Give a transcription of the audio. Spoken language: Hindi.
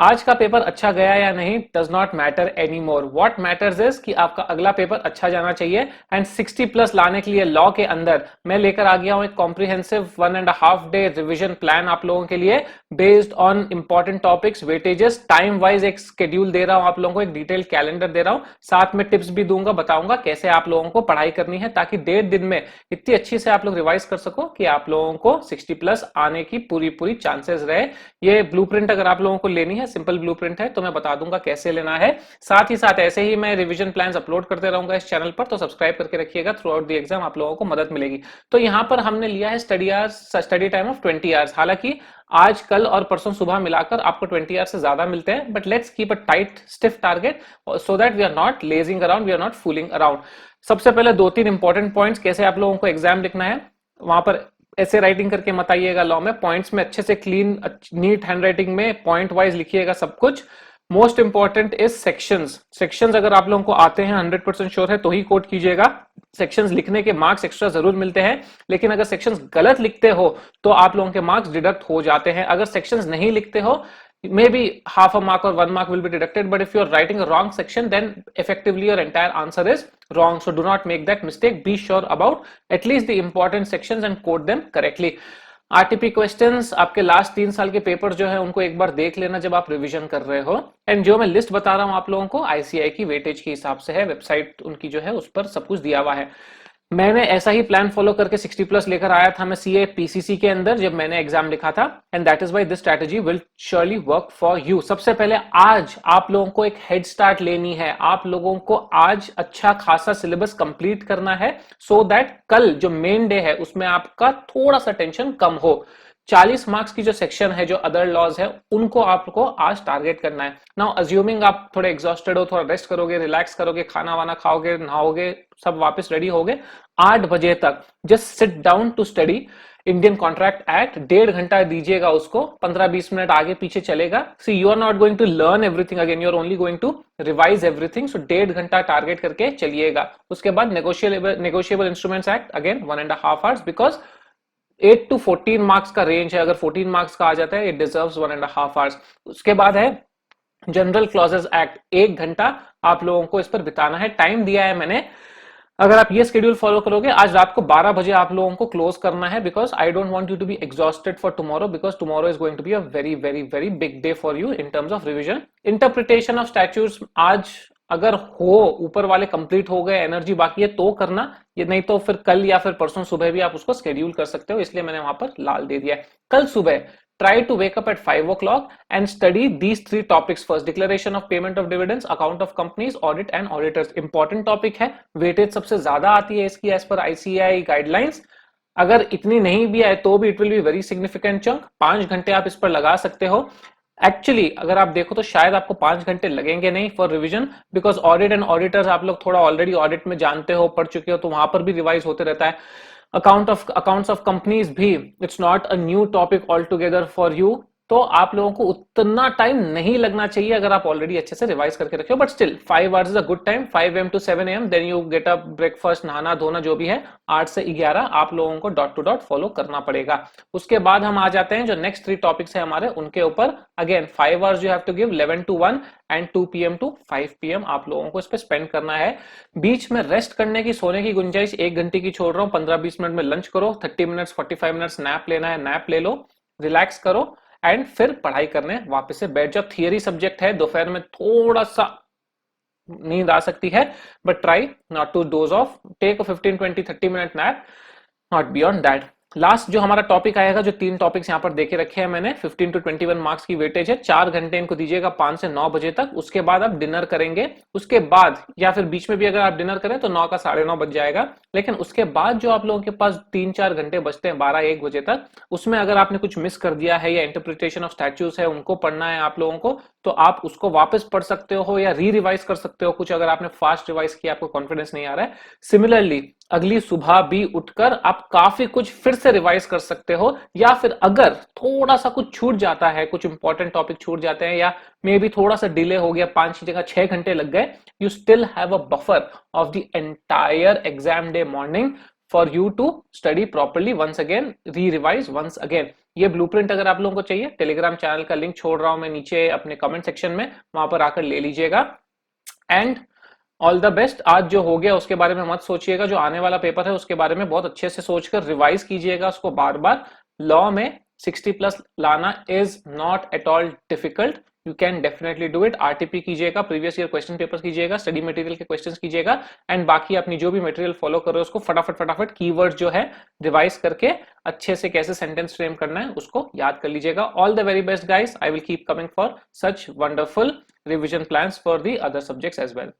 आज का पेपर अच्छा गया या नहीं does not matter any more. What matters is कि आपका अगला पेपर अच्छा जाना चाहिए। एंड 60 प्लस लाने के लिए लॉ के अंदर मैं लेकर आ गया हूं एक कॉम्प्रिहेंसिव 1.5 डे रिविजन प्लान आप लोगों के लिए, based on important topics, weightages, time wise एक शेड्यूल दे रहा हूं आप लोगों को, एक डिटेल कैलेंडर दे रहा हूं, साथ में टिप्स भी दूंगा, बताऊंगा कैसे आप लोगों को पढ़ाई करनी है, ताकि 1.5 दिन में इतनी अच्छी से आप लोग रिवाइज कर सको कि आप लोगों को 60 प्लस आने की पूरी पूरी चांसेस रहे। ये ब्लूप्रिंट अगर आप लोगों को लेनी है, सिंपल ब्लूप्रिंट है, तो मैं बता दूंगा कैसे लेना है। साथ ही साथ ऐसे ही मैं रिवीजन प्लान्स अपलोड करते रहूंगा इस चैनल पर, तो सब्सक्राइब करके रखिएगा। थ्रू आउट द एग्जाम आप लोगों को मदद मिलेगी। तो यहां पर हमने लिया है स्टडी टाइम ऑफ 20 आवर्स। हालांकि आज कल और परसों सुबह मिलाकर आपको 20 आवर्स से ज्यादा मिलते हैं, but let's keep a tight stiff target so that we are not lazing around, we are not fooling around. सबसे पहले 2-3 इंपॉर्टेंट पॉइंट्स, कैसे आप लोगों को एग्जाम लिखना है वहां पर ऐसे राइटिंग करके मत आइएगा। लॉ में पॉइंट्स में अच्छे से क्लीन नीट हैंडराइटिंग में पॉइंट वाइज लिखिएगा सब कुछ। Most important is sections. Sections अगर आप लोगों को आते हैं 100% श्योर है तो ही कोड कीजिएगा। सेक्शंस लिखने के मार्क्स एक्स्ट्रा जरूर मिलते हैं, लेकिन अगर सेक्शंस गलत लिखते हो तो आप लोगों के मार्क्स डिडक्ट हो जाते हैं। अगर सेक्शंस नहीं लिखते हो, maybe half a mark or 1 mark will be deducted, but if you are writing a wrong section, then effectively your entire answer is wrong. So do not make that mistake. Be sure about at least the important sections and quote them correctly. RTP questions आपके लास्ट 3 साल के पेपर जो है उनको एक बार देख लेना जब आप रिवीजन कर रहे हो। एंड जो मैं लिस्ट बता रहा हूं आप लोगों को आईसीआई की वेटेज के हिसाब से है, वेबसाइट उनकी जो है उस पर सब कुछ दिया हुआ है। मैंने ऐसा ही प्लान फॉलो करके 60 प्लस लेकर आया था मैं सीए पीसीसी के अंदर जब मैंने एग्जाम लिखा था, and that is why this strategy will surely work for you. सबसे पहले आज आप लोगों को एक हेड स्टार्ट लेनी है, आप लोगों को आज अच्छा खासा सिलेबस कंप्लीट करना है, सो दैट कल जो मेन डे है उसमें आपका थोड़ा सा टेंशन कम हो। 40 मार्क्स की जो सेक्शन है, जो अदर लॉज है, उनको आपको आज टारगेट करना है। नाउ अज्यूमिंग आप थोड़े एग्जॉस्टेड हो, थोड़ा रेस्ट करोगे, रिलैक्स करोगे, खाना वाना खाओगे, नहाओगे, सब वापस रेडी होगे, 8 बजे तक just sit down to study Indian Contract Act. 1.5 घंटा दीजिएगा उसको, 15-20 मिनट आगे पीछे चलेगा। See you are not going to learn everything again, you are only going to revise everything. So 1.5 घंटा टारगेट करके चलिएगा। उसके बाद negotiable instruments act again 1.5 hours, because 8 to 14 marks का रेंज है। अगर 14 मार्क्स का आ जाता है, इट डिजर्व्स 1.5 आवर्स। उसके बाद है जनरल क्लॉजेस एक्ट, 1 घंटा आप लोगों को इस पर बिताना है, टाइम दिया है मैंने। अगर आप ये शेड्यूल फॉलो करोगे, आज रात को 12 बजे आप लोगों को क्लोज करना है, because I don't want you to be exhausted for tomorrow, because tomorrow is going to be a very very very big day for you in terms of revision. Interpretation of statutes आज अगर हो, ऊपर वाले कंप्लीट हो गए, एनर्जी बाकी है तो करना, ये नहीं तो फिर कल या फिर परसों सुबह भी आप उसको शेड्यूल कर सकते हो, इसलिए मैंने वहां पर लाल दे दिया है। कल सुबह try to wake up at 5 o'clock and study these 3 topics first: declaration of payment of dividends, account of companies, audit and auditors। important topic है, वेटेज सबसे ज्यादा आती है इसकी एज पर आईसीआई गाइडलाइंस। अगर इतनी नहीं भी आए तो भी it will be very significant chunk. 5 घंटे आप इस पर लगा सकते हो। एक्चुअली अगर आप देखो तो शायद आपको 5 घंटे लगेंगे नहीं for revision, because audit and auditors आप लोग थोड़ा ऑलरेडी ऑडिट में जानते हो, पढ़ चुके हो, तो वहां पर भी रिवाइज होते रहता है। अकाउंट्स ऑफ कंपनीज भी it's not a new topic all together for you, तो आप लोगों को उतना टाइम नहीं लगना चाहिए अगर आप ऑलरेडी अच्छे से रिवाइज करके रखे हो। But still 5 hours is a good time, 5 AM to 7 AM, then you get up, breakfast, नहाना धोना जो भी है, 8 से 11 आप लोगों co dot to dot follow करना पड़ेगा। उसके बाद हम आ जाते हैं जो नेक्स्ट 3 टॉपिक्स है हमारे उनके ऊपर। Again 5 hours you have to give, 11 to 1 and 2 PM to 5 PM आप लोगों को इस पे स्पेंड करना है। बीच में रेस्ट करने की, सोने की गुंजाइश 1 घंटे की छोड़ रहा हूं, 15-20 मिनट में लंच करो, 30 मिनट्स 45 मिनट्स नैप लेना है, नैप ले लो, रिलैक्स करो, एंड फिर पढ़ाई करने वापस से बैठ जाओ। थियरी सब्जेक्ट है, दोपहर में थोड़ा सा नींद आ सकती है, but try not to doze off, take 15-20-30 minute nap, not beyond that. Last जो हमारा टॉपिक आएगा, जो 3 टॉपिक्स यहां पर देखे रखे हैं मैंने, 15 to 21 मार्क्स की वेटेज है, 4 घंटे इनको दीजिएगा 5 से 9 बजे तक। उसके बाद आप डिनर करेंगे, उसके बाद या फिर बीच में भी अगर आप डिनर करें तो 9 का 9:30 बज जाएगा। लेकिन उसके बाद जो आप लोगों के पास 3-4 घंटे बचते हैं 12-1 बजे तक, उसमें अगर आपने कुछ मिस कर दिया है या इंटरप्रिटेशन ऑफ स्टैट्यूज है उनको पढ़ना है आप लोगों को, तो आप उसको वापस पढ़ सकते हो या री रिवाइज कर सकते हो कुछ, अगर आपने फास्ट रिवाइज किया, आपको कॉन्फिडेंस नहीं आ रहा है। सिमिलरली अगली सुबह भी उठकर आप काफी कुछ फिर से रिवाइज कर सकते हो, या फिर अगर थोड़ा सा कुछ छूट जाता है, कुछ इंपॉर्टेंट टॉपिक छूट जाते हैं, या मे बी थोड़ा सा डिले हो गया, 5 की जगह 6 घंटे लग गए, you still have a buffer of the entire exam day morning for you to study properly once again, re revise once again. ये ब्लूप्रिंट अगर आप लोगों को चाहिए, टेलीग्राम चैनल का लिंक छोड़ रहा हूं मैं नीचे अपने कमेंट सेक्शन में, वहां पर आकर ले लीजिएगा। And all the best. आज जो हो गया उसके बारे में मत सोचिएगा, जो आने वाला पेपर है उसके बारे में बहुत अच्छे से सोचकर रिवाइज कीजिएगा उसको बार बार। लॉ में 60 प्लस लाना is not at all difficult, you can definitely do it. RTP कीजिएगा, प्रीवियस ईयर क्वेश्चन पेपर्स कीजिएगा, स्टडी मटेरियल के क्वेश्चंस कीजिएगा, एंड बाकी अपनी जो भी मटेरियल फॉलो कर रहे हो उसको फटाफट फटाफट कीवर्ड जो है रिवाइज करके अच्छे से कैसे सेंटेंस फ्रेम करना है उसको याद कर लीजिएगा। All the very best guys, I will keep coming for such wonderful revision plans for the other subjects as well.